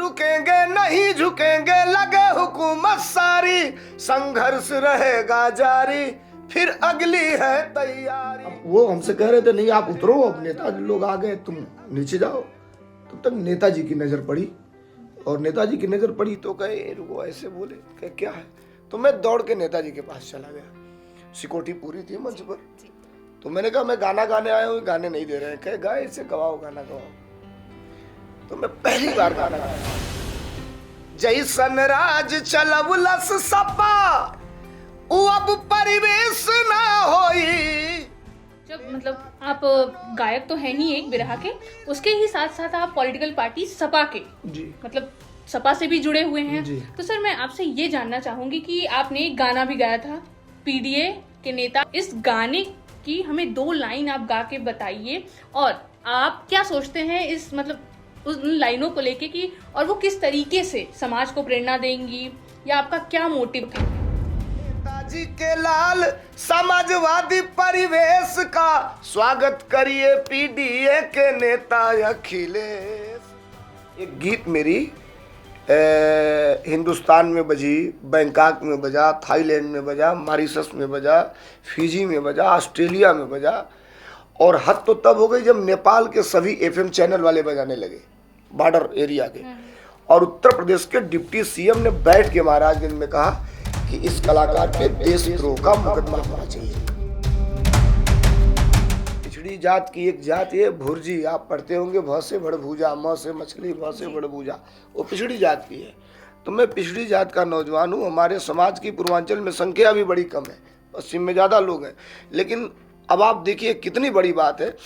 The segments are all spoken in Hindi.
रुकेंगे नहीं झुकेंगे, लगे हुकूमत सारी, संघर्ष रहेगा जारी, फिर अगली है तैयारी। वो हमसे कह रहे थे नहीं आप उतरो, अब नेताजी लोग आ गए, तुम नीचे जाओ। तब तक नेताजी की नजर पड़ी, और नेताजी की नजर पड़ी तो कहे रुको, ऐसे बोले कहे क्या है। तो मैं दौड़ के नेताजी के पास चला गया, सिक्योरिटी पूरी थी मंच पर। तो मैंने कहा मैं गाना गाने आया हूँ, गाने नहीं दे रहे हैं। कहे गाए इसे गवाओ, गाना गवाओ। तो मैं पहली बार गाना गाया, जैसन राज चलवलस सपा, अब परिवेश ना होई। जब मतलब आप गायक तो है ही एक बिरहा के, उसके ही साथ साथ आप पॉलिटिकल पार्टी सपा के जी, मतलब सपा से भी जुड़े हुए हैं जी। तो सर मैं आपसे ये जानना चाहूंगी कि आपने एक गाना भी गाया था, पीडीए के नेता। इस गाने की हमें 2 लाइन आप गा के बताइए, और आप क्या सोचते हैं इस मतलब उन लाइनों को लेके कि और वो किस तरीके से समाज को प्रेरणा देंगी, या आपका क्या मोटिव है? नेताजी के लाल समाजवादी परिवेश का स्वागत करिए पीडीए के नेता अखिलेश। एक गीत मेरी हिंदुस्तान में बजी, बैंकॉक में बजा, थाईलैंड में बजा, मॉरिशस में बजा, फिजी में बजा, ऑस्ट्रेलिया में बजा, और हद तो तब हो गई जब नेपाल के सभी एफएम चैनल वाले बजाने लगे, बॉर्डर एरिया के। और उत्तर प्रदेश के डिप्टी सीएम ने बैठ के महाराजगंज में कहा कि इस कलाकार पे देशद्रोह का मुकदमा होना चाहिए। पिछड़ी जात की एक जात ये भुर्जी, आप पढ़ते होंगे, भ से भड़भूजा, म से मछली, भ से भड़भूजा, वो पिछड़ी जात की है। तो मैं पिछड़ी जात का नौजवान हूँ। हमारे समाज की पूर्वांचल में संख्या भी बड़ी कम है, पश्चिम में ज़्यादा लोग हैं। लेकिन अब आप देखिए कितनी बड़ी बात है,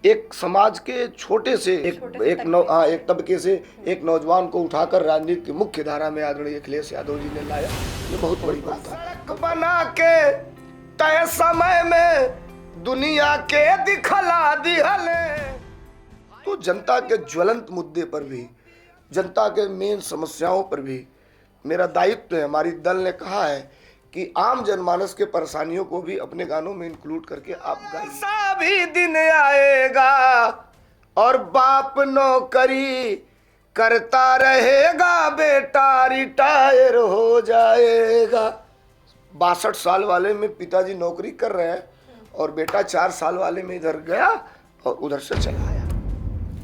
एक समाज के छोटे से एक तबके से एक नौजवान को उठाकर राजनीति की मुख्य धारा में आदरणीय अखिलेश यादव जी ने लाया, ये बहुत बड़ी बात है। सड़क बना के तय समय में दुनिया के दिखला दिहले। तो जनता के ज्वलंत मुद्दे पर भी, जनता के मेन समस्याओं पर भी मेरा दायित्व है। हमारी दल ने कहा है कि आम जनमानस के परेशानियों को भी अपने गानों में इंक्लूड करके आप गाइए। ऐसा भी दिन आएगा और बाप नौकरी करता रहेगा, बेटा रिटायर हो जाएगा। 62 साल वाले में पिताजी नौकरी कर रहे हैं और बेटा 4 साल वाले में इधर गया और उधर से चला आया,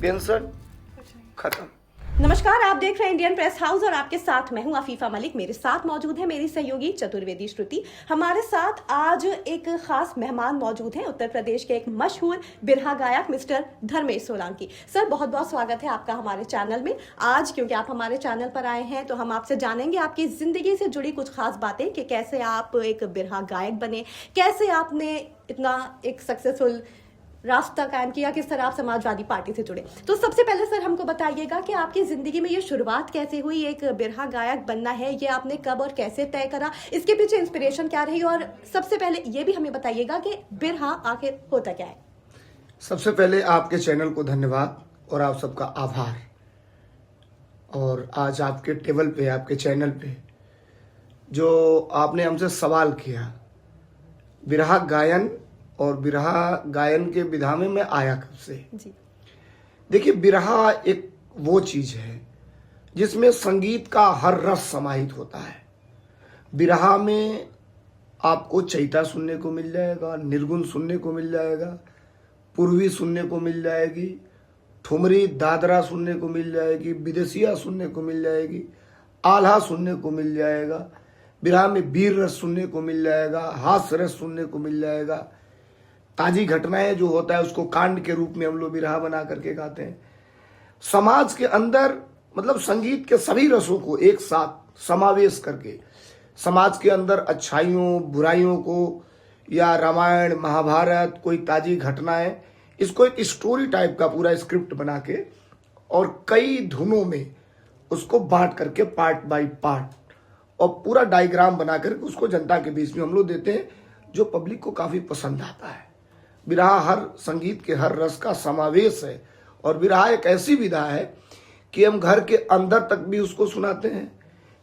पेंशन खत्म। नमस्कार, आप देख रहे हैं इंडियन प्रेस हाउस और आपके साथ मैं हूं आफीफा मलिक। मेरे साथ मौजूद है मेरी सहयोगी चतुर्वेदी श्रुति। हमारे साथ आज एक खास मेहमान मौजूद हैं, उत्तर प्रदेश के एक मशहूर बिरहा गायक मिस्टर धर्मेश सोलंकी। सर बहुत बहुत स्वागत है आपका हमारे चैनल में। आज क्योंकि आप हमारे चैनल पर आए हैं तो हम आपसे जानेंगे आपकी जिंदगी से जुड़ी कुछ खास बातें कि कैसे आप एक बिरहा गायक बने, कैसे आपने इतना एक सक्सेसफुल रास्ता कायम किया, किस तरह आप समाजवादी पार्टी से जुड़े। तो सबसे पहले सर हमको बताइएगा कि आपकी जिंदगी में ये शुरुआत कैसे हुई, एक बिरहा गायक बनना है ये आपने कब और कैसे तय करा, इसके पीछे इंस्पिरेशन क्या रही, और सबसे पहले ये भी हमें बताइएगा कि बिरहा आखिर होता क्या है। सबसे पहले आपके चैनल को धन्यवाद और आप सबका आभार। और आज आपके टेबल पे, आपके चैनल पे जो आपने हमसे सवाल किया, बिरहा गायन और बिरहा गायन के विधा में मैं आया कब से। जी देखिए, बिरहा एक वो चीज है जिसमें संगीत का हर रस समाहित होता है। बिरहा में आपको चैता सुनने को मिल जाएगा, निर्गुण सुनने को मिल जाएगा, पूर्वी सुनने को मिल जाएगी, ठुमरी दादरा सुनने को मिल जाएगी, विदेशिया सुनने को मिल जाएगी, आल्हा सुनने को मिल जाएगा। बिरहा में वीर रस सुनने को मिल जाएगा, हास्य रस सुनने को मिल जाएगा। ताजी घटनाएं जो होता है उसको कांड के रूप में हम लोग बिरहा बना करके गाते हैं। समाज के अंदर मतलब संगीत के सभी रसों को एक साथ समावेश करके समाज के अंदर अच्छाइयों बुराइयों को, या रामायण महाभारत, कोई ताजी घटनाएं, इसको एक स्टोरी टाइप का पूरा स्क्रिप्ट बना के और कई धुनों में उसको बांट करके पार्ट बाय पार्ट और पूरा डायग्राम बना करके उसको जनता के बीच में हम लोग देते हैं, जो पब्लिक को काफी पसंद आता है। बिरहा हर संगीत के हर रस का समावेश है और बिरहा एक ऐसी विधा है कि हम घर के अंदर तक भी उसको सुनाते हैं,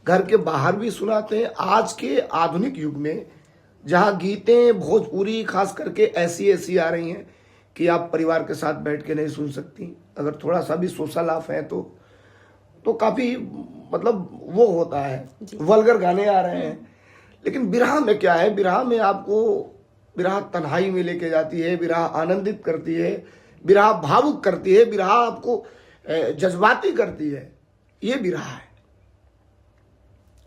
घर के बाहर भी सुनाते हैं। आज के आधुनिक युग में जहाँ गीतें भोजपुरी खास करके ऐसी ऐसी आ रही हैं कि आप परिवार के साथ बैठ के नहीं सुन सकती, अगर थोड़ा सा भी सोशल ऑफ है तो तो काफी मतलब वो होता है, वल्गर गाने आ रहे हैं। लेकिन बिरहा में क्या है, बिरहा में आपको बिरहा तन्हाई में लेके जाती है, बिरहा आनंदित करती है, बिरहा भावुक करती है, बिरहा आपको जज्बाती करती है। ये बिरहा है।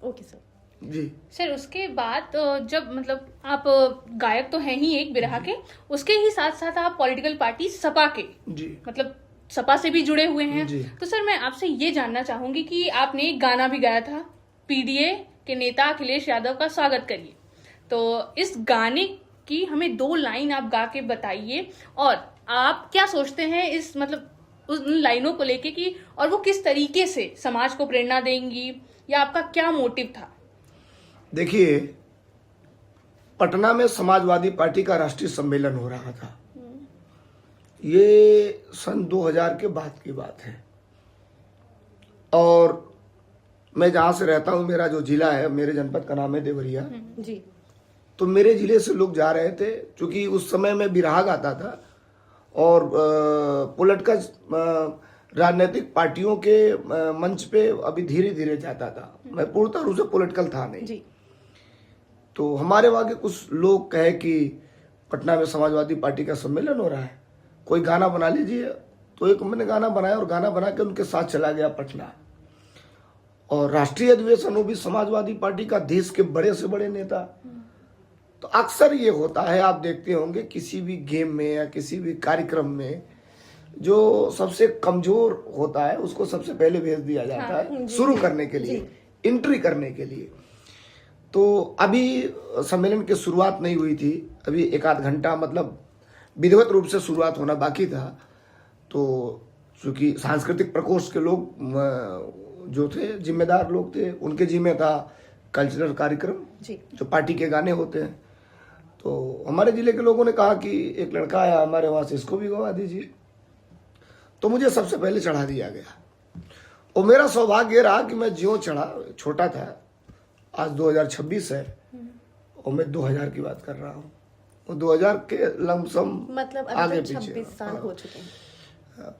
Okay sir. जी सर, उसके बाद जब मतलब आप गायक तो हैं ही एक बिरहा के, उसके ही साथ साथ आप पॉलिटिकल पार्टी सपा के जी मतलब सपा से भी जुड़े हुए हैं। जी। तो सर मैं आपसे ये जानना चाहूंगी कि आपने एक गाना भी गाया था, पीडीए के नेता अखिलेश यादव का स्वागत करिए। तो इस गाने की हमें 2 लाइन आप गा के बताइए, और आप क्या सोचते हैं इस मतलब उन लाइनों को लेके कि और वो किस तरीके से समाज को प्रेरणा देंगी, या आपका क्या मोटिव था? देखिए, पटना में समाजवादी पार्टी का राष्ट्रीय सम्मेलन हो रहा था। ये सन 2000 के बाद की बात है, और मैं जहां से रहता हूं, मेरा जो जिला है, मेरे जनपद का नाम है देवरिया जी। तो मेरे जिले से लोग जा रहे थे, क्योंकि उस समय मैं बिरहा गाता था और पॉलिटिकल राजनीतिक पार्टियों के मंच पे अभी धीरे धीरे जाता था। मैं पूर्णतः रूप से पॉलिटिकल था नहीं। जी। तो हमारे वहाँ के कुछ लोग कहे कि पटना में समाजवादी पार्टी का सम्मेलन हो रहा है, कोई गाना बना लीजिए। तो एक मैंने गाना बनाया और गाना बना के उनके साथ चला गया पटना। और राष्ट्रीय अधिवेशन वो भी समाजवादी पार्टी का, देश के बड़े से बड़े नेता। तो अक्सर ये होता है, आप देखते होंगे किसी भी गेम में या किसी भी कार्यक्रम में, जो सबसे कमजोर होता है उसको सबसे पहले भेज दिया जाता है शुरू करने के लिए, एंट्री करने के लिए। तो अभी सम्मेलन की शुरुआत नहीं हुई थी, अभी 1 आध घंटा मतलब विधिवत रूप से शुरुआत होना बाकी था। तो चूंकि सांस्कृतिक प्रकोष्ठ के लोग जो थे, जिम्मेदार लोग थे, उनके जिम्मे था कल्चरल कार्यक्रम जो पार्टी के गाने होते हैं। तो हमारे जिले के लोगों ने कहा कि एक लड़का आया हमारे वहां से, इसको भी गवा दीजिए। तो मुझे सबसे पहले चढ़ा दिया गया, और मेरा सौभाग्य रहा कि मैं ज्यों चढ़ा, छोटा था, आज 2026 है और मैं 2000 की बात कर रहा हूँ, और 2000 के लमसम मतलब आगे अभी पीछे 26 साल हो चुके हैं।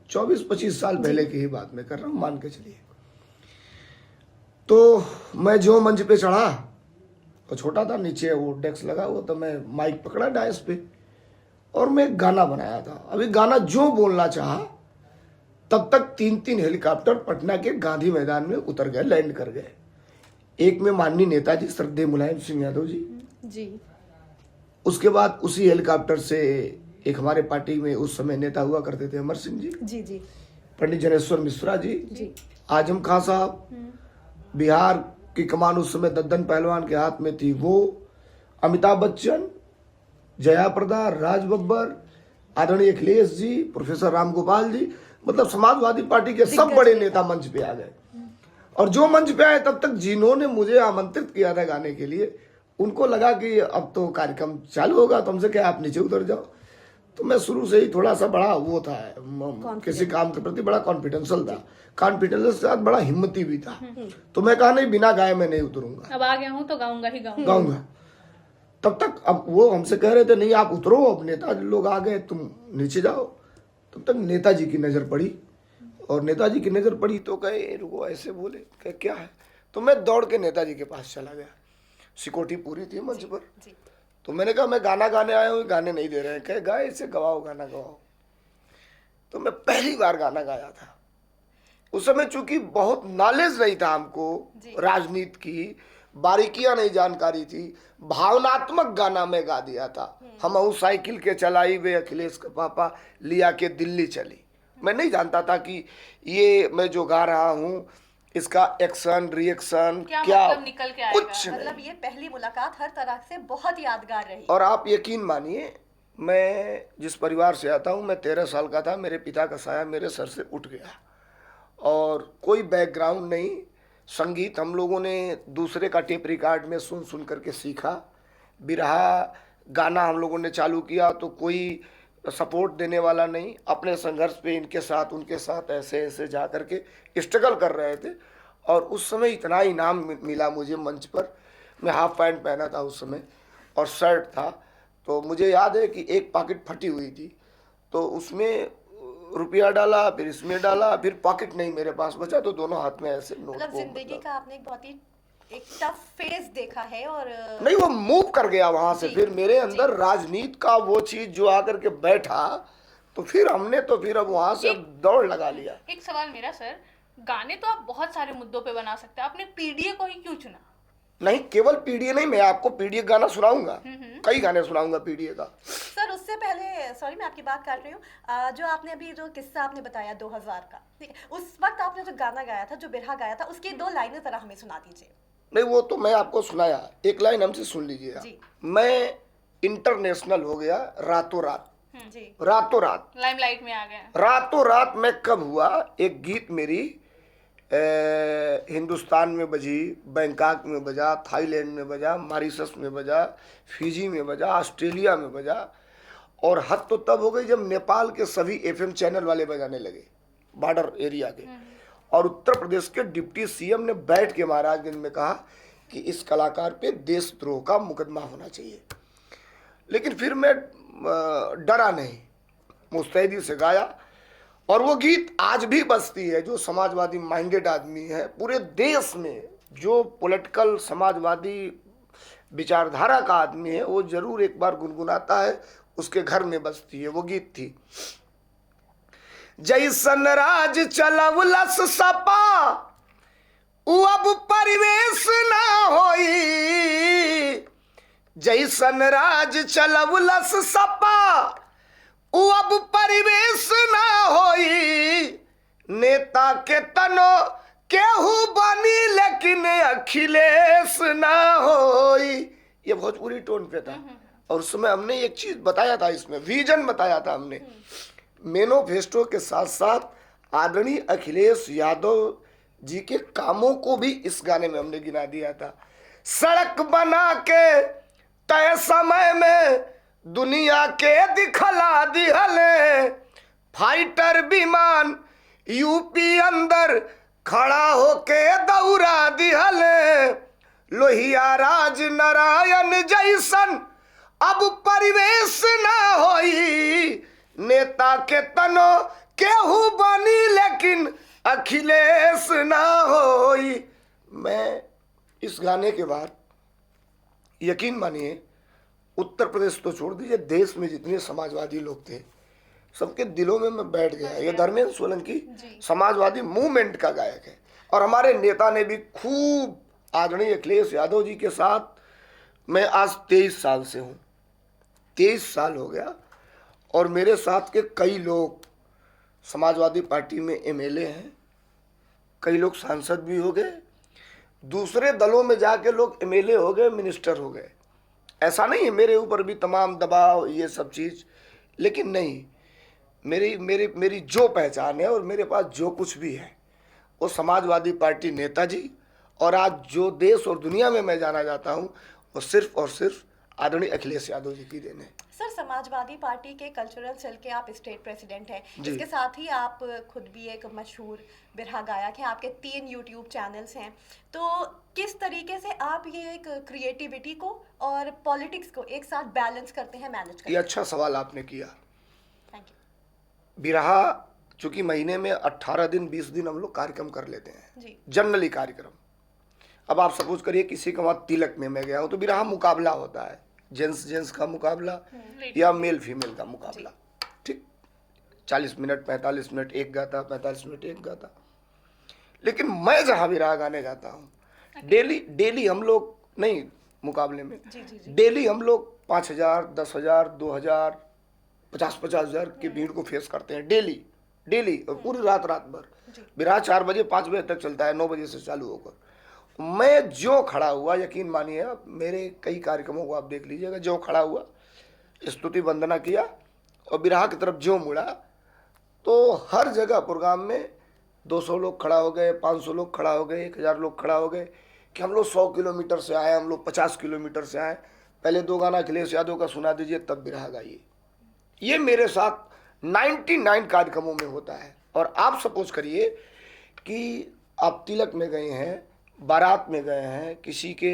24-25 साल पहले की ही बात मैं कर रहा हूँ, मान के चलिए। तो मैं जो मंच पे चढ़ा, और छोटा था, नीचे वो डेस्क लगा हुआ, तो मैं माइक पकड़ा डायस पे और मैं एक गाना बनाया था। अभी गाना जो बोलना चाहा, तब तक 3-3 हेलीकॉप्टर पटना के गांधी मैदान में उतर गए, लैंड कर गए। एक में माननीय नेताजी श्रद्धेय मुलायम सिंह यादव जी। उसके बाद उसी हेलीकॉप्टर से एक हमारे पार्टी में उस समय नेता हुआ करते थे अमर सिंह जी, पंडित जनेश्वर मिश्रा जी, आजम खां साहब, बिहार की कमान उस समय दद्दन पहलवान के हाथ में थी वो, अमिताभ बच्चन, जया प्रदा, राज बब्बर, आदरणीय अखिलेश जी, प्रोफेसर राम गोपाल जी, मतलब समाजवादी पार्टी के सब बड़े नेता मंच पे आ गए। और जो मंच पे आए, तब तक जिन्होंने मुझे आमंत्रित किया था गाने के लिए, उनको लगा कि अब तो कार्यक्रम चालू होगा, तो हमसे क्या आप नीचे उतर जाओ। तो मैं शुरू से ही थोड़ा सा बड़ा वो था, किसी काम के प्रति बड़ा कॉन्फिडेंशियल था, कॉन्फिडेंस के साथ बड़ा हिम्मती भी था। तो मैं कहा नहीं, बिना गाए मैं नहीं उतरूंगा, अब आ गया हूँ तो गाऊंगा ही गाऊंगा। तब तक अब वो हमसे कह रहे थे नहीं आप उतरो, अब नेताजी लोग आ गए, तुम नीचे जाओ। तब तक नेताजी की नजर पड़ी, और नेताजी की नजर पड़ी तो कहे रुको, ऐसे बोले, कहे क्या है। तो मैं दौड़ के नेताजी के पास चला गया, सिक्योरिटी पूरी थी मंच पर। तो मैंने कहा मैं गाना गाने आया हूँ, गाने नहीं दे रहे हैं। कहे गाए, इसे गवाओ, गाना गवाओ। तो मैं पहली बार गाना गाया था। उस समय चूंकि बहुत नॉलेज नहीं था हमको, राजनीति की बारीकियां नहीं जानकारी थी, भावनात्मक गाना में गा दिया था। हम साइकिल के चलाई वे अखिलेश का पापा लिया के दिल्ली चली। मैं नहीं जानता था कि ये मैं जो गा रहा हूँ इसका एक्शन रिएक्शन क्या मतलब निकल के आएगा। कुछ मतलब ये पहली मुलाकात हर तरह से बहुत यादगार रही। और आप यकीन मानिए, मैं जिस परिवार से आता हूँ, मैं 13 साल का था, मेरे पिता का साया मेरे सर से उठ गया, और कोई बैकग्राउंड नहीं। संगीत हम लोगों ने दूसरे का टेप रिकॉर्ड में सुन सुन करके सीखा। बिरहा गाना हम लोगों ने चालू किया तो कोई सपोर्ट देने वाला नहीं, अपने संघर्ष पे इनके साथ उनके साथ ऐसे ऐसे जा करके स्ट्रगल कर रहे थे। और उस समय इतना इनाम मिला मुझे मंच पर। मैं हाफ पैंट पहना था उस समय और शर्ट था, तो मुझे याद है कि एक पॉकेट फटी हुई थी, तो उसमें रुपया डाला, फिर इसमें डाला, फिर पॉकेट नहीं मेरे पास बचा तो दोनों हाथ में ऐसे नोट मतलब को जिंदगी का आपने एक बहुत ही एक टफ फेज देखा है और नहीं, वो मूव कर गया वहां से। जी, फिर मेरे अंदर राजनीति का वो चीज जो आकर के बैठा, तो फिर हमने तो फिर अब वहां से दौड़ लगा लिया। एक सवाल मेरा सर, गाने तो आप बहुत सारे मुद्दों पे बना सकते हैं, आपने पीडीए को ही क्यों चुना? नहीं, केवल पीडीए नहीं, मैं आपको पीडीए गाना सुनाऊंगा, कई गाने सुनाऊंगा पीडीए का। सर उससे पहले सॉरी मैं आपकी बात काट रही हूँ, जो आपने अभी जो किस्सा आपने बताया 2000 का, ठीक है, उस वक्त आपने जो गाना गाया था, जो बिरहा गाया था, उसकी 2 लाइनें जरा हमें सुना दीजिए। नहीं, वो तो मैं आपको सुनाया, एक लाइन हमसे सुन लीजिएगा। जी। मैं इंटरनेशनल हो गया रातों रात, जी रातों रात, लाइमलाइट में आ गए। रातों रात मैं कब हुआ। एक गीत मेरी हिंदुस्तान में बजी, बैंकॉक में बजा, थाईलैंड में बजा, मॉरिशस में बजा, फिजी में बजा, ऑस्ट्रेलिया में बजा, और हद तो तब हो गई जब नेपाल के सभी एफएम चैनल वाले बजाने लगे, बॉर्डर एरिया के। और उत्तर प्रदेश के डिप्टी सीएम ने बैठ के महाराजगंज में कहा कि इस कलाकार पे देशद्रोह का मुकदमा होना चाहिए। लेकिन फिर मैं डरा नहीं, मुस्तैदी से गाया, और वो गीत आज भी बजती है। जो समाजवादी माइंडेड आदमी है पूरे देश में, जो पॉलिटिकल समाजवादी विचारधारा का आदमी है, वो जरूर एक बार गुनगुनाता है, उसके घर में बजती है। वो गीत थी, जैसन राज चलवलस सपा उ अब परिवेश ना होई, जैसन राज चलवलस सपा उ अब परिवेश ना होई, नेता के तनो केहू बनी लेकिन अखिलेश ना होई। ये भोजपुरी टोन पे था। और उस समय हमने एक चीज बताया था, इसमें विजन बताया था हमने, मैनिफेस्टो के साथ साथ आदरणीय अखिलेश यादव जी के कामों को भी इस गाने में हमने गिना दिया था। सड़क बना के तय समय में दुनिया के दिखला दिहले, फाइटर विमान यूपी अंदर खड़ा होके दौड़ा दिहले, लोहिया राज नारायण जैसन अब परिवेश ना होई, नेता के तनो केहू बनी लेकिन अखिलेश ना होई। मैं इस गाने के बाद, यकीन मानिए, उत्तर प्रदेश तो छोड़ दीजिए, देश में जितने समाजवादी लोग थे सबके दिलों में मैं बैठ गया। ये धर्मेंद्र सोलंकी समाजवादी मूवमेंट का गायक है, और हमारे नेता ने भी खूब, आदरणीय अखिलेश यादव जी के साथ मैं आज 23 साल से हूँ, 23 साल हो गया। और मेरे साथ के कई लोग समाजवादी पार्टी में एमएलए हैं, कई लोग सांसद भी हो गए, दूसरे दलों में जाके लोग एमएलए हो गए, मिनिस्टर हो गए। ऐसा नहीं है मेरे ऊपर भी तमाम दबाव ये सब चीज़, लेकिन नहीं, मेरी जो पहचान है और मेरे पास जो कुछ भी है वो समाजवादी पार्टी नेताजी, और आज जो देश और दुनिया में मैं जाना जाता हूँ वो सिर्फ और सिर्फ आदरणीय अखिलेश यादव जी की देन है। सर समाजवादी पार्टी के कल्चरल सेल के आप स्टेट प्रेसिडेंट हैं, जी। इसके साथ ही आप खुद भी एक मशहूर बिरहा गायक हैं, आपके 3 यूट्यूब चैनल्स हैं, तो किस तरीके से आप ये एक क्रिएटिविटी को और पॉलिटिक्स को एक साथ बैलेंस करते हैं, मैनेज करते ये हैं? अच्छा सवाल आपने किया। Thank you. बिरहा चूंकि महीने में 18 दिन 20 दिन हम लोग कार्यक्रम कर लेते हैं, जी जनरली कार्यक्रम। अब आप सपोज करिए किसी का वहाँ तिलक में मैं गया हूँ, तो बिरहा मुकाबला होता है, जेंट्स का मुकाबला या मेल फीमेल का मुकाबला, ठीक, 40 मिनट 45 मिनट एक गाता, 45 मिनट एक गाता। लेकिन मैं जहाँ बिरहा गाने जाता हूँ, डेली हम लोग नहीं, मुकाबले में डेली हम लोग 5,000 10,000 2,000 50,000 की भीड़ को फेस करते हैं, डेली, और पूरी रात भर। बिरहा 4 बजे 5 बजे तक चलता है, 9 बजे से चालू होकर। मैं जो खड़ा हुआ, यकीन मानिए आप, मेरे कई कार्यक्रमों को आप देख लीजिएगा, जो खड़ा हुआ, स्तुति वंदना किया और बिरहा की तरफ जो मुड़ा, तो हर जगह प्रोग्राम में 200 लोग खड़ा हो गए, 500 लोग खड़ा हो गए, 1000 लोग खड़ा हो गए, कि हम लोग 100 किलोमीटर से आए, हम लोग 50 किलोमीटर से आए, पहले 2 गाना अखिलेश यादव का सुना दीजिए तब बिरहा गाइए। ये मेरे साथ 99 कार्यक्रमों में होता है। और आप सपोज करिए कि आप तिलक में गए हैं, बारात में गए हैं, किसी के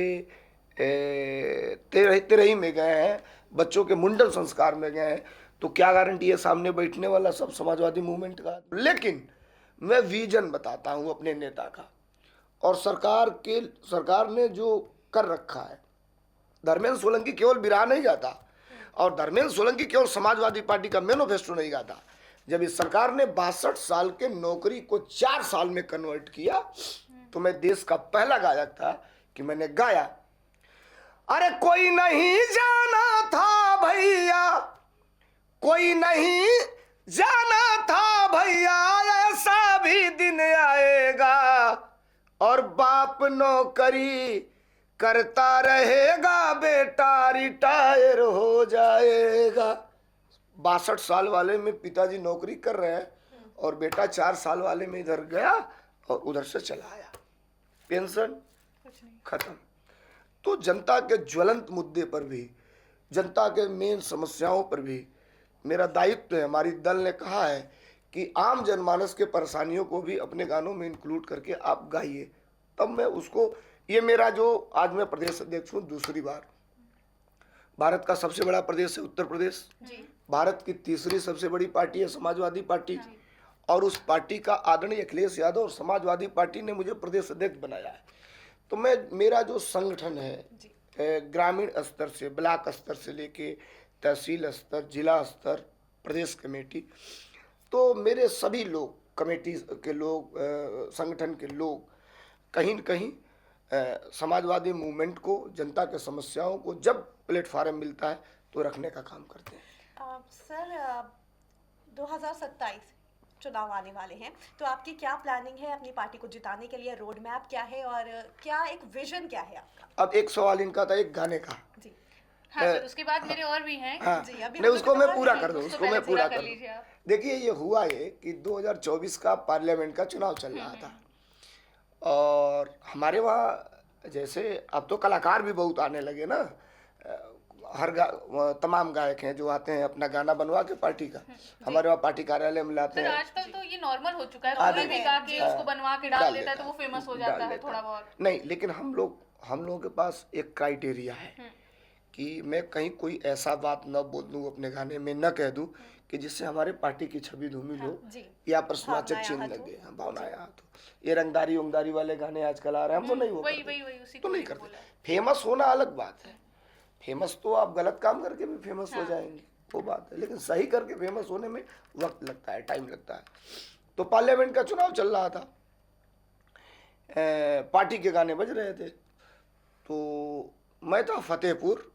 तेरही में गए हैं, बच्चों के मुंडन संस्कार में गए हैं, तो क्या गारंटी है सामने बैठने वाला सब समाजवादी मूवमेंट का। लेकिन मैं विजन बताता हूं अपने नेता का, और सरकार ने जो कर रखा है। धर्मेंद्र सोलंकी केवल बिरहा नहीं गाता, और धर्मेंद्र सोलंकी केवल समाजवादी पार्टी का मैनिफेस्टो नहीं गाता। जब इस सरकार ने 62 साल के नौकरी को 4 साल में कन्वर्ट किया, तो मैं देश का पहला गायक था कि मैंने गाया, अरे कोई नहीं जाना था भैया, कोई नहीं जाना था भैया, ऐसा भी दिन आएगा और बाप नौकरी करता रहेगा, बेटा रिटायर हो जाएगा। 62 साल वाले में पिताजी नौकरी कर रहे हैं, और बेटा 4 साल वाले में इधर गया और उधर से चला आया, पेंशन खत्म। तो जनता के ज्वलंत मुद्दे पर भी, जनता के मेन समस्याओं पर भी मेरा दायित्व है। हमारी दल ने कहा है कि आम जनमानस के परेशानियों को भी अपने गानों में इंक्लूड करके आप गाइए, तब मैं उसको, ये मेरा जो आज मैं प्रदेश अध्यक्ष हूँ दूसरी बार। भारत का सबसे बड़ा प्रदेश है उत्तर प्रदेश, भारत की तीसरी सबसे बड़ी पार्टी है समाजवादी पार्टी, और उस पार्टी का आदरणीय अखिलेश यादव और समाजवादी पार्टी ने मुझे प्रदेश अध्यक्ष बनाया है। तो मेरा जो संगठन है ग्रामीण स्तर से, ब्लॉक स्तर से लेके तहसील स्तर, जिला स्तर, प्रदेश कमेटी, तो मेरे सभी लोग, कमेटी के लोग, संगठन के लोग कहीं न कहीं समाजवादी मूवमेंट को, जनता के समस्याओं को जब प्लेटफार्म मिलता है तो रखने का काम करते हैं। सर 2027 चुनाव आने वाले हैं, तो आपकी क्या प्लानिंग है अपनी पार्टी को जिताने के लिए? रोड मैप क्या है और क्या एक विजन क्या है आपका? अब एक सवाल इनका था एक गाने का जी हाँ सर, उसके बाद मेरे और भी हैं। हाँ, जी, अभी नहीं उसको मैं तो पूरा है, कर दूं, उसको उसको मैं पहले पूरा पूरा कर कर लीजिए दूं। आप। देखिए ये हुआ ये कि 2024 का पार्लियामेंट का चुनाव चल रहा था, और हमारे वहाँ जैसे अब तो कलाकार भी बहुत आने लगे ना, तमाम गायक हैं जो आते हैं अपना गाना बनवा के पार्टी का, हमारे वहाँ पार्टी कार्यालय में लाते सर हैं। आजकल तो ये नॉर्मल हो चुका है, आदमी कोई भी गा के उसको बनवा के डाल देता है तो वो फेमस हो जाता है थोड़ा बहुत। नहीं, लेकिन हम लोगों के पास एक क्राइटेरिया है कि मैं कहीं कोई ऐसा बात न बोल दूं अपने गाने में, न कह दूं कि जिससे हमारे पार्टी की छवि धूमिल हो या प्रश्नवाचक चिन्ह लगे, भावनाएं हाथ हो। ये रंगदारी उंगदारी वाले गाने आजकल आ रहे हैं, हम तो नहीं वो वही तो नहीं करते। फेमस होना अलग बात है, फेमस तो आप गलत काम करके भी फेमस हो जाएंगे, वो बात है, लेकिन सही करके फेमस होने में वक्त लगता है, टाइम लगता है। तो पार्लियामेंट का चुनाव चल रहा था, पार्टी के गाने बज रहे थे, तो मैं था फतेहपुर,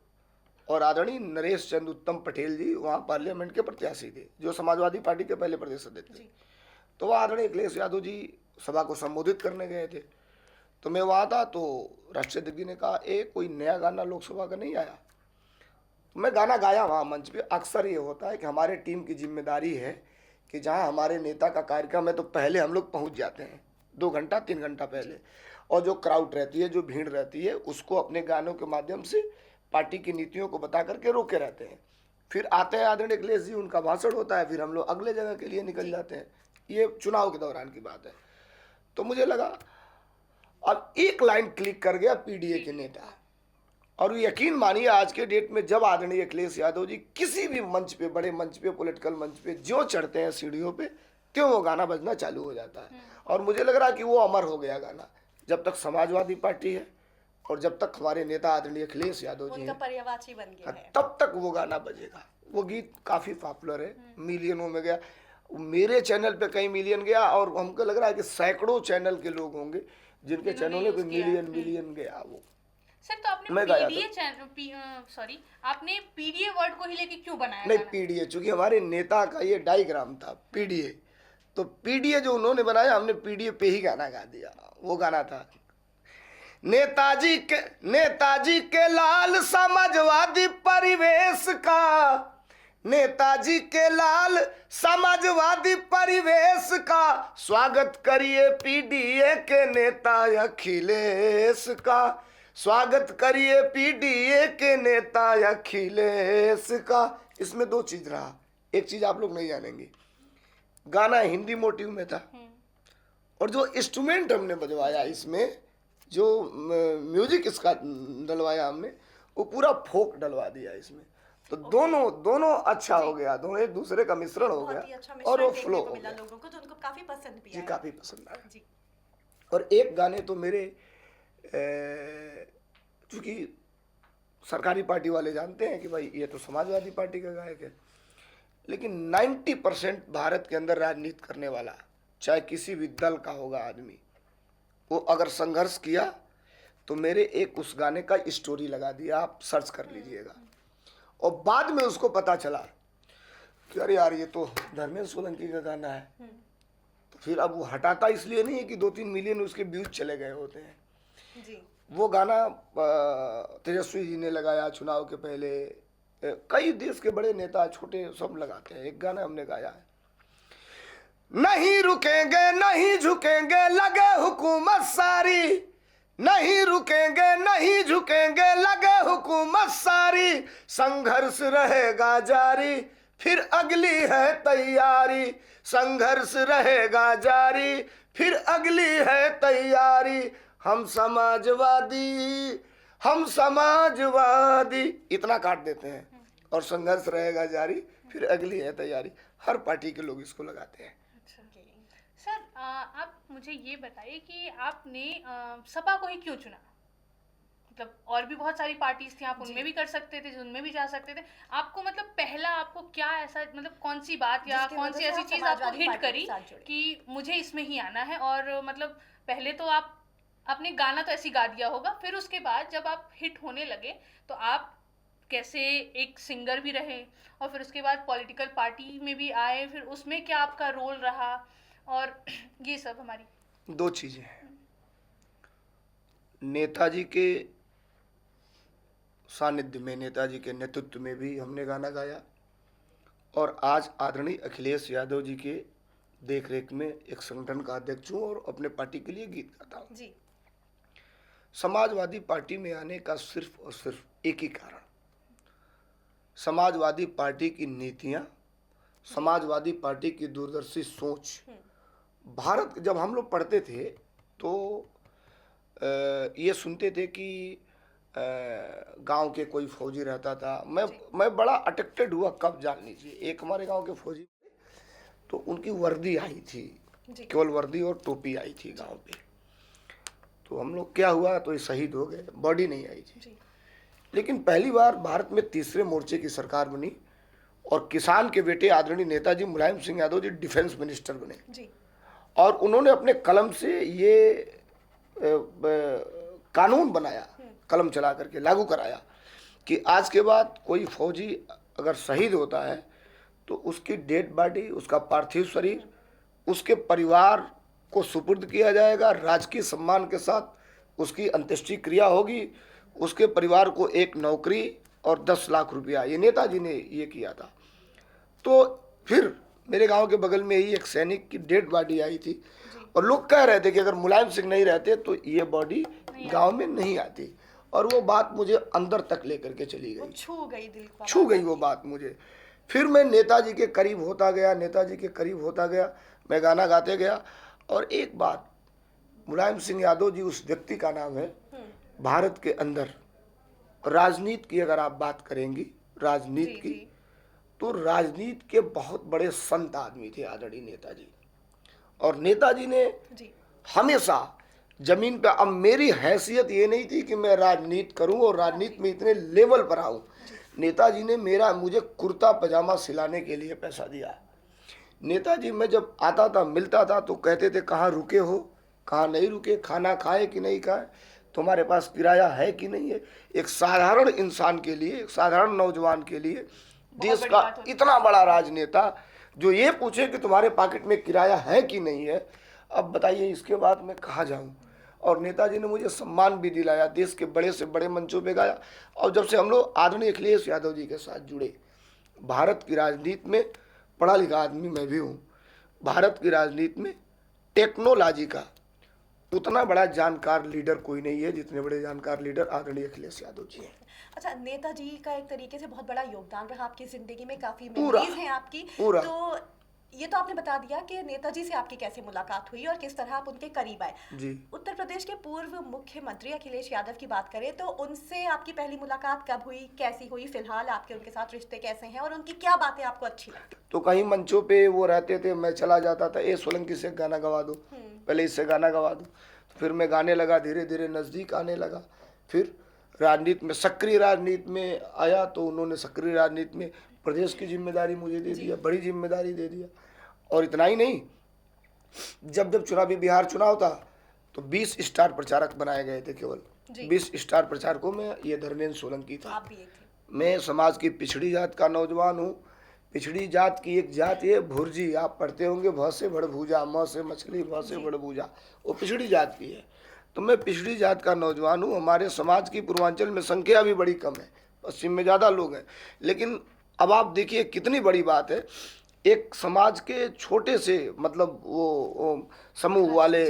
और आदरणीय नरेश चंद्र उत्तम पटेल जी वहाँ पार्लियामेंट के प्रत्याशी थे, जो समाजवादी पार्टी के पहले प्रदेश अध्यक्ष थे। तो वहाँ आदरणीय अखिलेश यादव जी सभा को संबोधित करने गए थे, तो मैं वहाँ था, तो राष्ट्रीय अध्यक्ष जी ने कहा कोई नया गाना लोकसभा का नहीं आया। तो मैं गाना गाया वहाँ मंच पे। अक्सर ये होता है कि हमारे टीम की जिम्मेदारी है कि जहाँ हमारे नेता का कार्यक्रम है तो पहले हम लोग पहुँच जाते हैं, 2 घंटा 3 घंटा पहले, और जो क्राउड रहती है, जो भीड़ रहती है, उसको अपने गानों के माध्यम से पार्टी की नीतियों को बता करके रोके रहते हैं। फिर आते हैं आदरणीय अखिलेश जी, उनका भाषण होता है, फिर हम लोग अगले जगह के लिए निकल जाते हैं। ये चुनाव के दौरान की बात है। तो मुझे लगा अब एक लाइन क्लिक कर गया पीडीए के नेता, और यकीन मानिए आज के डेट में जब आदरणीय अखिलेश यादव जी किसी भी मंच पे, बड़े मंच पे, पॉलिटिकल मंच पे जो चढ़ते हैं सीढ़ियों पे, त्यों वो गाना बजना चालू हो जाता है। और मुझे लग रहा कि वो अमर हो गया गाना, जब तक समाजवादी पार्टी है और जब तक हमारे नेता आदरणीय अखिलेश यादव जी उनका हैं, पर्यायवाची बन गया है, तब तक वो गाना बजेगा। वो गीत काफी पॉपुलर है, मिलियनों में गया, मेरे चैनल पे कई मिलियन गया, और हमको लग रहा है कि सैकड़ों चैनल के लोग होंगे जिनके चैनलों में कोई मिलियन गया वो। सर तो आपने आपने पीडीए वर्ड को ही लेके क्यों बनाया? नहीं, पीडीए चूंकि हमारे नेता का ये डायग्राम था पीडीए, तो पीडीए जो उन्होंने बनाया, हमने पीडीए पे ही गाना गा दिया। वो गाना था नेताजी के लाल समाजवादी परिवेश का, नेताजी के लाल समाजवादी परिवेश का, स्वागत करिए पीडीए के नेता अखिलेश का, स्वागत करिए पीडीए के नेता अखिलेश का। इसमें 2 चीज रहा, एक चीज आप लोग नहीं जानेंगे, गाना हिंदी मोटिव में था, और जो इंस्ट्रूमेंट हमने बजवाया इसमें, जो म्यूजिक इसका डलवाया हमने, वो पूरा फोक डलवा दिया इसमें। तो दोनों अच्छा हो गया, दोनों एक दूसरे का मिश्रण हो बहुत ही गया अच्छा और वो मिश्रण फ्लो देखने को हो मिला गया लोगों को, तो उनको काफी पसंद भी जी, आया। काफी पसंद आया। जी और एक गाने तो मेरे चूंकि सरकारी पार्टी वाले जानते हैं कि भाई ये तो समाजवादी पार्टी का गायक है, लेकिन 90% भारत के अंदर राजनीति करने वाला, चाहे किसी भी दल का होगा आदमी, वो अगर संघर्ष किया तो मेरे एक उस गाने का स्टोरी लगा दिया, आप सर्च कर लीजिएगा। और बाद में उसको पता चला कि अरे यार ये तो धर्मेंद्र सोलंकी का गाना है, तो फिर अब वो हटाता इसलिए नहीं है कि 2-3 मिलियन उसके व्यूज चले गए होते हैं। जी वो गाना तेजस्वी जी ने लगाया चुनाव के पहले, कई देश के बड़े नेता छोटे सब लगाते हैं। एक गाना हमने गाया है, नहीं रुकेंगे नहीं झुकेंगे लगे हुकूमत सारी, नहीं रुकेंगे नहीं झुकेंगे लगे हुकूमत सारी, संघर्ष रहेगा जारी फिर अगली है तैयारी, संघर्ष रहेगा जारी फिर अगली है तैयारी, हम समाजवादी इतना काट देते हैं, और संघर्ष रहेगा जारी फिर अगली है तैयारी। हर पार्टी के लोग इसको लगाते हैं। सर आप मुझे ये बताइए कि आपने सपा को ही क्यों चुना? मतलब और भी बहुत सारी पार्टीज थी, आप उनमें भी कर सकते थे, उनमें भी जा सकते थे। आपको मतलब पहला आपको क्या ऐसा, मतलब कौन सी बात या जिसकी कौन वजह सी से ऐसी आप चीज आपको समाजवादी हिट पार्टी के करी साथ जुड़े? कि मुझे इसमें ही आना है? और मतलब पहले तो आपने गाना तो ऐसे ही गा दिया होगा, फिर उसके बाद जब आप हिट होने लगे तो आप कैसे एक सिंगर भी रहे, और फिर उसके बाद पॉलिटिकल पार्टी में भी आए, फिर उसमें क्या आपका रोल रहा, और ये सब हमारी 2 चीजें हैं। नेताजी के सानिध्य में, नेताजी के नेतृत्व में भी हमने गाना गाया, और आज आदरणीय अखिलेश यादव जी के देखरेख में एक संगठन का अध्यक्ष हूँ और अपने पार्टी के लिए गीत गाता हूँ। जी समाजवादी पार्टी में आने का सिर्फ और सिर्फ एक ही कारण, समाजवादी पार्टी की नीतियाँ, समाजवादी पार्टी की दूरदर्शी सोच। भारत जब हम लोग पढ़ते थे तो ये सुनते थे कि गांव के कोई फौजी रहता था। मैं बड़ा अट्रैक्टेड हुआ, कब जान लीजिए, एक हमारे गांव के फौजी, तो उनकी वर्दी आई थी, केवल वर्दी और टोपी आई थी गांव पे। तो हम लोग क्या हुआ, तो ये शहीद हो गए, बॉडी नहीं आई थी। लेकिन पहली बार भारत में तीसरे मोर्चे की सरकार बनी और किसान के बेटे आदरणीय नेताजी मुलायम सिंह यादव जी डिफेंस मिनिस्टर बने जी और उन्होंने अपने कलम से ये कानून बनाया, कलम चला करके लागू कराया कि आज के बाद कोई फौजी अगर शहीद होता है तो उसकी डेड बॉडी, उसका पार्थिव शरीर उसके परिवार को सुपुर्द किया जाएगा, राजकीय सम्मान के साथ उसकी अंत्येष्टि क्रिया होगी, उसके परिवार को एक नौकरी और 10 लाख रुपया, ये नेताजी ने ये किया था। तो फिर मेरे गांव के बगल में ही एक सैनिक की डेड बॉडी आई थी और लोग कह रहे थे कि अगर मुलायम सिंह नहीं रहते तो ये बॉडी गांव में नहीं आती, और वो बात मुझे अंदर तक लेकर के चली गई, छू गई दिल को, छू गई वो बात मुझे। फिर मैं नेताजी के करीब होता गया, नेताजी के करीब होता गया, मैं गाना गाते गया। और एक बात, मुलायम सिंह यादव जी उस व्यक्ति का नाम है भारत के अंदर राजनीति की अगर आप बात करेंगी, राजनीति की, तो राजनीति के बहुत बड़े संत आदमी थे आदरणीय नेताजी। और नेताजी ने हमेशा जमीन पे, अब मेरी हैसियत ये नहीं थी कि मैं राजनीति करूं और राजनीति में इतने लेवल पर आऊं, नेताजी ने मुझे कुर्ता पजामा सिलाने के लिए पैसा दिया। नेताजी मैं जब आता था, मिलता था, तो कहते थे कहाँ रुके हो, कहाँ नहीं रुके, खाना खाए कि नहीं खाए, तुम्हारे पास किराया है कि नहीं है। एक साधारण इंसान के लिए, एक साधारण नौजवान के लिए देश का इतना बड़ा राजनेता जो ये पूछे कि तुम्हारे पॉकेट में किराया है कि नहीं है, अब बताइए इसके बाद मैं कहाँ जाऊँ। और नेताजी ने मुझे सम्मान भी दिलाया, देश के बड़े से बड़े मंचों पे गाया। और जब से हम लोग आदरणीय अखिलेश यादव जी के साथ जुड़े, भारत की राजनीति में, पढ़ा लिखा आदमी मैं भी हूँ, भारत की राजनीति में टेक्नोलॉजी का उतना बड़ा जानकार लीडर कोई नहीं है जितने बड़े जानकार लीडर आदरणीय अखिलेश यादव जी हैं। अच्छा, नेताजी का एक तरीके से बहुत बड़ा योगदान रहा आपकी जिंदगी में, काफी पूरा, मेमोरीज हैं आपकी पूरा। तो ये तो आपने बता दिया कि नेताजी से आपकी कैसे मुलाकात हुई और किस तरह आप उनके करीब आए। जी। उत्तर प्रदेश के पूर्व मुख्यमंत्री अखिलेश यादव की बात करें तो उनसे आपकी पहली मुलाकात कब हुई, कैसी हुई, फिलहाल आपके उनके साथ रिश्ते कैसे हैं और उनकी क्या बातें आपको अच्छी लगती? तो कहीं मंचों पे वो रहते थे, मैं चला जाता था, ए सोलंकी से गाना गवा दो, पहले इससे गाना गवा दो। फिर मैं गाने लगा, धीरे धीरे नज़दीक आने लगा। फिर राजनीति में, सक्रिय राजनीति में आया तो उन्होंने सक्रिय राजनीति में प्रदेश की जिम्मेदारी मुझे दे दिया, बड़ी जिम्मेदारी दे दिया। और इतना ही नहीं, जब चुनावी बिहार चुनाव था तो 20 स्टार प्रचारक बनाए गए थे, केवल 20 स्टार प्रचारकों में ये धर्मेंद्र सोलंकी था। आप भी एक थे। मैं समाज की पिछड़ी जात का नौजवान हूँ। पिछड़ी जात की एक जात ये भुर्जी, आप पढ़ते होंगे, भ से भड़भूजा, म से मछली, भ से भड़भूजा, वो पिछड़ी जात की है। तो मैं पिछड़ी जात का नौजवान हूँ। हमारे समाज की पूर्वांचल में संख्या भी बड़ी कम है, पश्चिम में ज़्यादा लोग हैं। लेकिन अब आप देखिए कितनी बड़ी बात है, एक समाज के छोटे से मतलब वो समूह वाले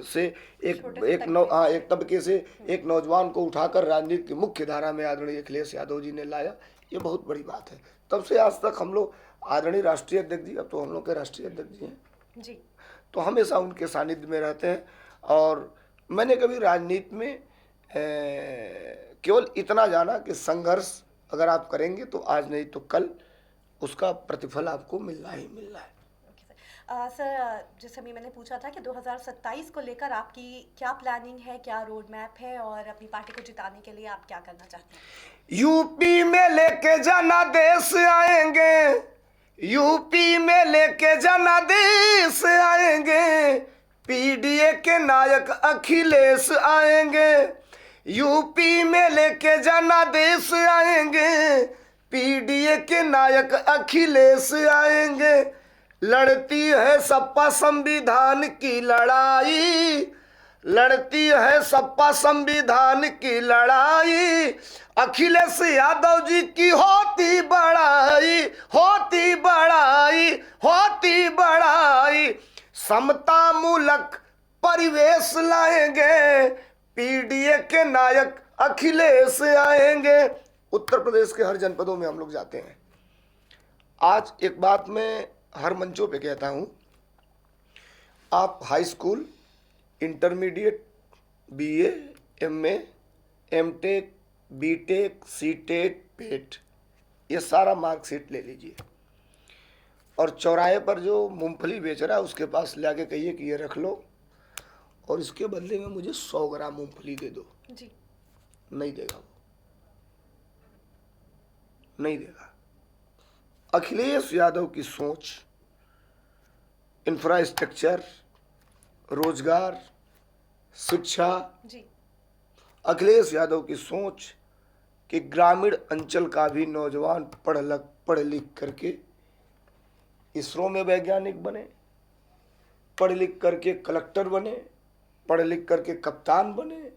से एक तबके से एक नौजवान को उठाकर राजनीति की मुख्य धारा में आदरणीय अखिलेश यादव जी ने लाया, ये बहुत बड़ी बात है। तब से आज तक हम लोग, आदरणीय राष्ट्रीय अध्यक्ष जी, अब तो हम लोग के राष्ट्रीय अध्यक्ष जी हैं जी, तो हमेशा उनके सानिध्य में रहते हैं। और मैंने कभी राजनीति में केवल इतना जाना कि संघर्ष अगर आप करेंगे तो आज नहीं तो कल उसका प्रतिफल आपको मिलना ही मिलना है। सर, जैसे अभी मैंने पूछा था कि 2027 को लेकर आपकी क्या प्लानिंग है, क्या रोड मैप है और अपनी पार्टी को जिताने के लिए आप क्या करना चाहते हैं? यूपी में लेके जनादेश आएंगे, यूपी में लेके जनादेश आएंगे, पीडीए के नायक अखिलेश आएंगे। यूपी में लेके जनादेश आएंगे, पीडीए के नायक अखिलेश आएंगे। लड़ती है सपा संविधान की लड़ाई, लड़ती है सपा संविधान की लड़ाई, अखिलेश यादव जी की होती बड़ाई, होती बड़ाई, होती बड़ाई। समता मूलक परिवेश लाएंगे, पीडीए के नायक अखिलेश आएंगे। उत्तर प्रदेश के हर जनपदों में हम लोग जाते हैं। आज एक बात मैं हर मंचों पे कहता हूँ, आप high school, intermediate, BA, MA, MTech, BTech, CTET, PET, ये सारा मार्कशीट ले लीजिए और चौराहे पर जो मूंगफली बेच रहा है उसके पास ले आके कहिए कि ये रख लो और इसके बदले में मुझे 100 ग्राम मूंगफली दे दो। जी। नहीं देगा, वो नहीं देगा। अखिलेश यादव की सोच, इंफ्रास्ट्रक्चर, रोजगार, शिक्षा, जी, अखिलेश यादव की सोच कि ग्रामीण अंचल का भी नौजवान पढ़ लिख करके इसरो में वैज्ञानिक बने, पढ़ लिख करके कलेक्टर बने, पढ़ लिख करके कप्तान बने,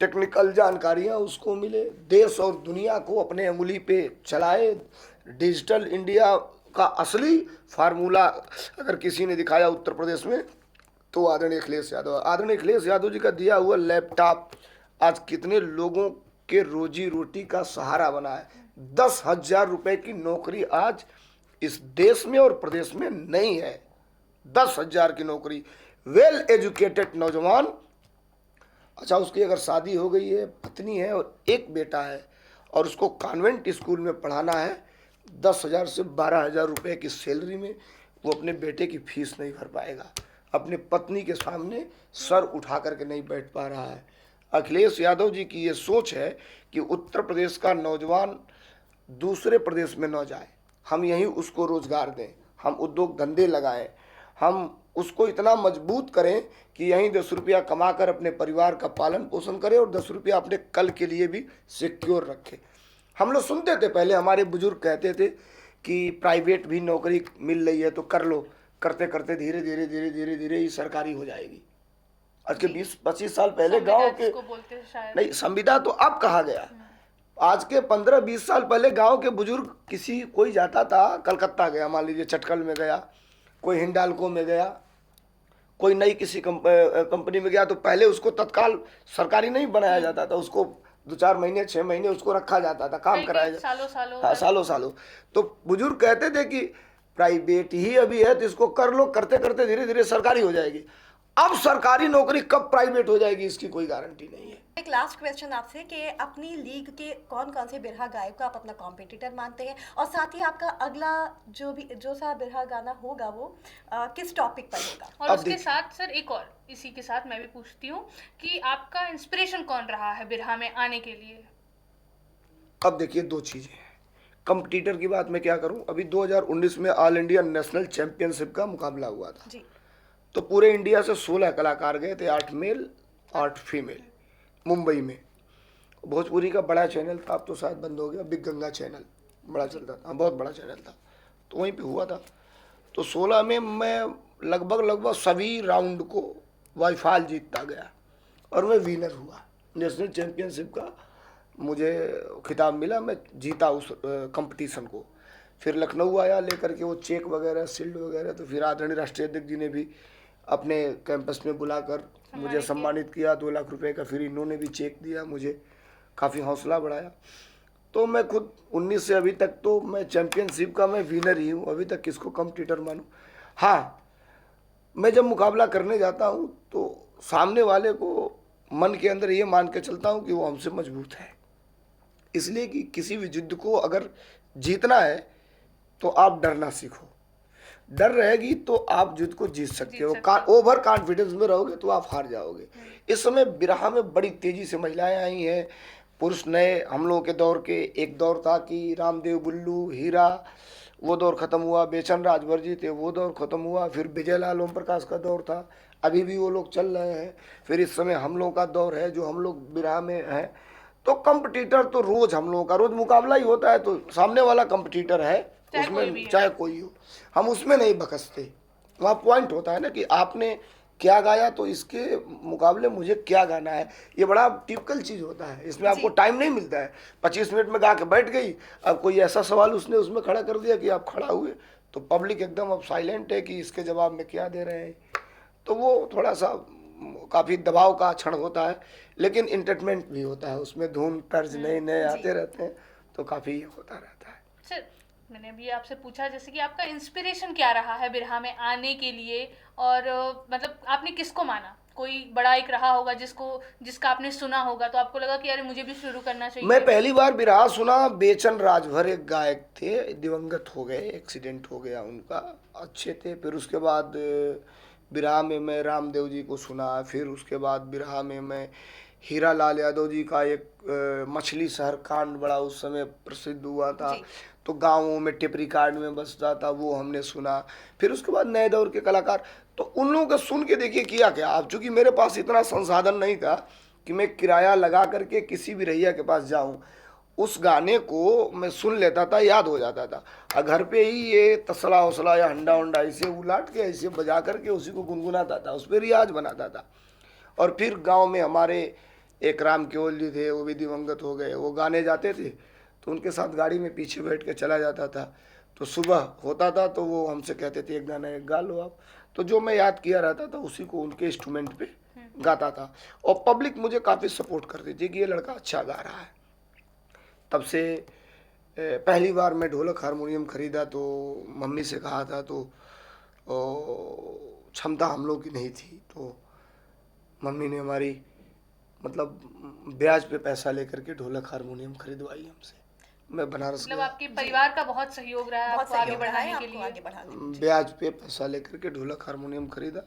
टेक्निकल जानकारियां उसको मिले, देश और दुनिया को अपने अंगुली पे चलाए। डिजिटल इंडिया का असली फार्मूला अगर किसी ने दिखाया उत्तर प्रदेश में तो आदरणीय अखिलेश यादव। आदरणीय अखिलेश यादव जी का दिया हुआ लैपटॉप आज कितने लोगों के रोजी रोटी का सहारा बना है। 10,000 रुपए की नौकरी आज इस देश में और प्रदेश में नहीं है। 10,000 की नौकरी, वेल एजुकेटेड नौजवान, अच्छा उसकी अगर शादी हो गई है, पत्नी है और एक बेटा है और उसको कॉन्वेंट स्कूल में पढ़ाना है, 10,000 से 12,000 रुपए की सैलरी में वो अपने बेटे की फीस नहीं भर पाएगा, अपने पत्नी के सामने सर उठा करके नहीं बैठ पा रहा है। अखिलेश यादव जी की ये सोच है कि उत्तर प्रदेश का नौजवान दूसरे प्रदेश में न जाए, हम यहीं उसको रोजगार दें, हम उद्योग धंधे लगाएं, हम उसको इतना मजबूत करें कि यहीं 10 रुपया कमा कर अपने परिवार का पालन पोषण करे और 10 रुपया अपने कल के लिए भी सिक्योर रखे। हम लोग सुनते थे पहले, हमारे बुजुर्ग कहते थे कि प्राइवेट भी नौकरी मिल रही है तो कर लो, करते करते धीरे धीरे धीरे धीरे धीरे ही सरकारी हो जाएगी। आज के 20-25 साल पहले गांव के नहीं, संविदा तो अब कहा गया, आज के 15-20 साल पहले गांव के बुजुर्ग किसी कोई जाता था, कलकत्ता गया, मान लीजिए चटकल में गया, कोई हिंडाल्को में गया, कोई नई किसी कंपनी में गया, तो पहले उसको तत्काल सरकारी नहीं बनाया जाता था, उसको 2-4 महीने 6 महीने उसको रखा जाता था, काम कराया जाता, सालों सालों। तो बुजुर्ग कहते थे कि प्राइवेट ही अभी है, तो इसको कर लो, करते करते धीरे धीरे सरकारी हो जाएगी। अब सरकारी नौकरी कब प्राइवेट हो जाएगी इसकी कोई गारंटी नहीं है। एक लास्ट क्वेश्चन आपसे कि अपनी लीग के कौन कौन से बिरहा गायक को आप अपना कॉम्पिटिटर मानते हैं, और साथ ही आपका अगला जो सा बिरहा गाना होगा वो किस टॉपिक पर होगा? और अब उसके साथ सर एक और इसी के साथ मैं भी पूछती हूँ कि आपका इंस्पिरेशन कौन रहा है बिरहा में आने के लिए? अब देखिए, दो चीजें हैं। कंपटीटर की बात मैं क्या करूं, अभी 2019 में ऑल इंडिया नेशनल चैंपियनशिप का मुकाबला हुआ था जी। तो पूरे इंडिया से 16 कलाकार गए थे, 8 मेल 8 फीमेल, मुंबई में। भोजपुरी का बड़ा चैनल था, अब तो शायद बंद हो गया, बिग गंगा चैनल बड़ा चलता था, बहुत बड़ा चैनल था, तो वहीं पे हुआ था। तो 16 में मैं लगभग सभी राउंड को वाईफाल जीतता गया और मैं विनर हुआ नेशनल चैंपियनशिप का। मुझे खिताब मिला, मैं जीता उस कंपटीशन को। फिर लखनऊ आया लेकर के वो चेक वगैरह, शील्ड वगैरह, तो फिर आदरणीय राष्ट्रीय अध्यक्ष जी ने भी अपने कैंपस में बुलाकर मुझे सम्मानित किया। 2 लाख रुपए का फिर इन्होंने भी चेक दिया, मुझे काफ़ी हौसला बढ़ाया। तो मैं खुद 19 से अभी तक तो मैं चैंपियनशिप का मैं विनर ही हूँ, अभी तक किसको कंपटीटर मानूं। हाँ, मैं जब मुकाबला करने जाता हूँ तो सामने वाले को मन के अंदर ये मान के चलता हूँ कि वो हमसे मजबूत है, इसलिए कि किसी भी युद्ध को अगर जीतना है तो आप डरना सीखो। डर रहेगी तो आप युद्ध को जीत सकते हो। ओवर कॉन्फिडेंस में रहोगे तो आप हार जाओगे। इस समय बिरहा में बड़ी तेजी से महिलाएं आई हैं, पुरुष नए। हम लोगों के दौर के एक दौर था कि रामदेव, गुल्लू, हीरा, वो दौर खत्म हुआ। बेचन राजभर जी थे, वो दौर खत्म हुआ। फिर विजयलाल ओम प्रकाश का दौर था, अभी भी वो लोग चल रहे हैं। फिर इस समय हम लोगों का दौर है जो हम लोग बिरहा में हैं। तो कंपटीटर तो रोज हम लोगों का रोज मुकाबला ही होता है, तो सामने वाला कंपटीटर है उसमें, चाहे कोई हो, हम उसमें नहीं बकसते। वहाँ पॉइंट होता है ना कि आपने क्या गाया तो इसके मुकाबले मुझे क्या गाना है। ये बड़ा टिपिकल चीज़ होता है, इसमें आपको टाइम नहीं मिलता है। 25 मिनट में गा के बैठ गई, अब कोई ऐसा सवाल उसने उसमें खड़ा कर दिया कि आप खड़ा हुए तो पब्लिक एकदम अब साइलेंट है कि इसके जवाब में क्या दे रहे हैं। तो वो थोड़ा सा काफ़ी दबाव का क्षण होता है, लेकिन इंटरटेनमेंट भी होता है उसमें। धूम तर्ज नए नए आते रहते हैं, तो काफ़ी होता रहता है। सर, मैंने अभी आपसे पूछा जैसे कि आपका इंस्पिरेशन क्या रहा है बिरहा में आने के लिए, और मतलब आपने किसको माना? कोई बड़ा एक रहा होगा जिसका आपने सुना होगा तो आपको लगा कि अरे मुझे भी शुरू करना चाहिए। मैं पहली बार बिरहा सुना, बेचन राजभर एक गायक थे, दिवंगत हो गए, एक्सीडेंट हो गया उनका, अच्छे थे। फिर उसके बाद बिरहा में मैं रामदेव जी को सुना। फिर उसके बाद बिरहा में मैं हीरा लाल यादव जी का एक मछली शहर कांड बड़ा उस समय प्रसिद्ध हुआ था, तो गाँवों में टेप रिकॉर्ड में बजता था, वो हमने सुना। फिर उसके बाद नए दौर के कलाकार, तो उन लोगों का सुन के देखिए किया क्या। अब चूँकि मेरे पास इतना संसाधन नहीं था कि मैं किराया लगा करके किसी भी रैया के पास जाऊँ, उस गाने को मैं सुन लेता था, याद हो जाता था, और घर पे ही ये तसला वसला या हंडा वंडा ऐसे उलाट के ऐसे बजा करके उसी को गुनगुनाता था, उस पर रियाज बनाता था। और फिर गांव में हमारे एक राम केवल जी थे, वो भी दिवंगत हो गए, वो गाने जाते थे तो उनके साथ गाड़ी में पीछे बैठ के चला जाता था। तो सुबह होता था तो वो हमसे कहते थे एक गाना एक गा लो आप, तो जो मैं याद किया रहता था उसी को उनके इंस्ट्रूमेंट पे गाता था। और पब्लिक मुझे काफ़ी सपोर्ट करती थी कि ये लड़का अच्छा गा रहा है। तब से पहली बार मैं ढोलक हारमोनियम खरीदा तो मम्मी से कहा था, तो क्षमता हम लोग की नहीं थी, तो मम्मी ने हमारी मतलब ब्याज पे पैसा लेकर के ढोलक हारमोनियम खरीदवाई हमसे। मैं बनारस मतलब आपके परिवार का बहुत सहयोग रहा है आपको आगे बढ़ाने के लिए। ब्याज पे पैसा लेकर के ढोलक हारमोनियम खरीदा।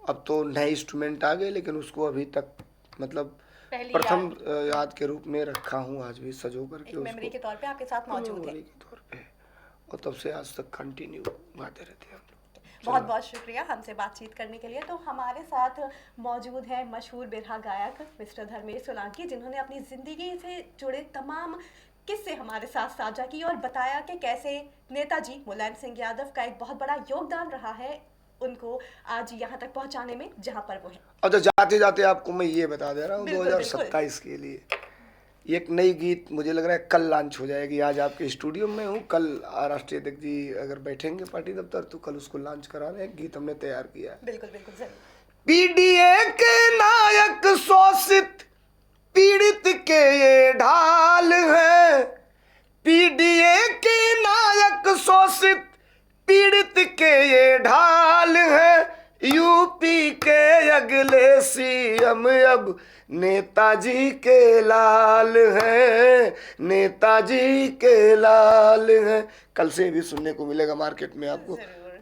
अब तो नए इंस्ट्रूमेंट आ गए, लेकिन उसको अभी तक मतलब प्रथम याद के रूप में रखा हूँ, आज भी सजो करके मेमोरी के तौर पे आपके साथ मौजूद है। मेमोरी के तौर पे, और तब से आज तक कंटिन्यू गाते रहते हैं। बहुत बहुत शुक्रिया हमसे बातचीत करने के लिए। तो हमारे साथ मौजूद है मशहूर बिरहा गायक मिस्टर धर्मेश सोलंकी, जिन्होंने अपनी ज़िंदगी से जुड़े तमाम किस्से हमारे साथ साझा किए और बताया कि कैसे नेताजी मुलायम सिंह यादव का एक बहुत बड़ा योगदान रहा है उनको आज यहाँ तक पहुँचाने में जहाँ पर वो है। और तो जाते जाते आपको मैं ये बता दे रहा हूँ, 2027 के लिए एक नई गीत मुझे लग रहा है कल लॉन्च हो जाएगी। आज आपके स्टूडियो में हूँ, कल राष्ट्रीय अध्यक्ष जी अगर बैठेंगे पार्टी दफ्तर तो कल उसको लॉन्च करा रहे हैं। गीत हमने तैयार किया है। बिल्कुल बिल्कुल जरूर। पीडीए के नायक शोषित पीड़ित के ये ढाल है, पीडीए के नायक शोषित बदले सीएम अब नेताजी के लाल हैं, नेताजी के लाल हैं। कल से भी सुनने को मिलेगा मार्केट में आपको।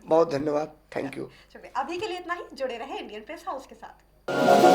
बहुत धन्यवाद, थैंक यू। अभी के लिए इतना ही, जुड़े रहे इंडियन प्रेस हाउस के साथ।